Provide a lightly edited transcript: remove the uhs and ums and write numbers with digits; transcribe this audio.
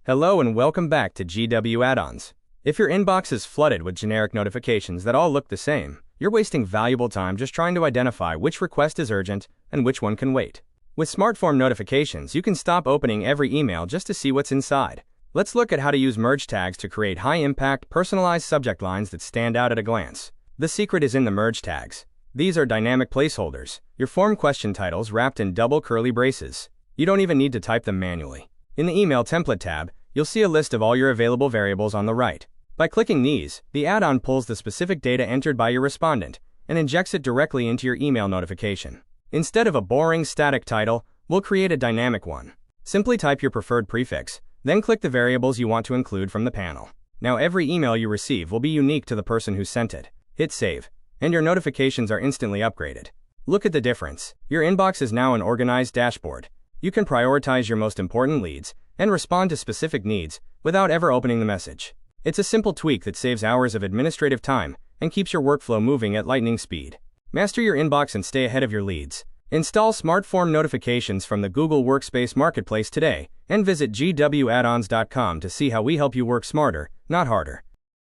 Hello and welcome back to GW Add-ons. If your inbox is flooded with generic notifications that all look the same, you're wasting valuable time just trying to identify which request is urgent and which one can wait. With SmartForm notifications, you can stop opening every email just to see what's inside. Let's look at how to use merge tags to create high-impact, personalized subject lines that stand out at a glance. The secret is in the merge tags. These are dynamic placeholders, your form question titles wrapped in double curly braces. You don't even need to type them manually. In the Email Template tab, you'll see a list of all your available variables on the right. By clicking these, the add-on pulls the specific data entered by your respondent and injects it directly into your email notification. Instead of a boring static title, we'll create a dynamic one. Simply type your preferred prefix, then click the variables you want to include from the panel. Now every email you receive will be unique to the person who sent it. Hit save, and your notifications are instantly upgraded. Look at the difference. Your inbox is now an organized dashboard. You can prioritize your most important leads and respond to specific needs without ever opening the message. It's a simple tweak that saves hours of administrative time and keeps your workflow moving at lightning speed. Master your inbox and stay ahead of your leads. Install SmartForm notifications from the Google Workspace Marketplace today and visit gwaddons.com to see how we help you work smarter, not harder.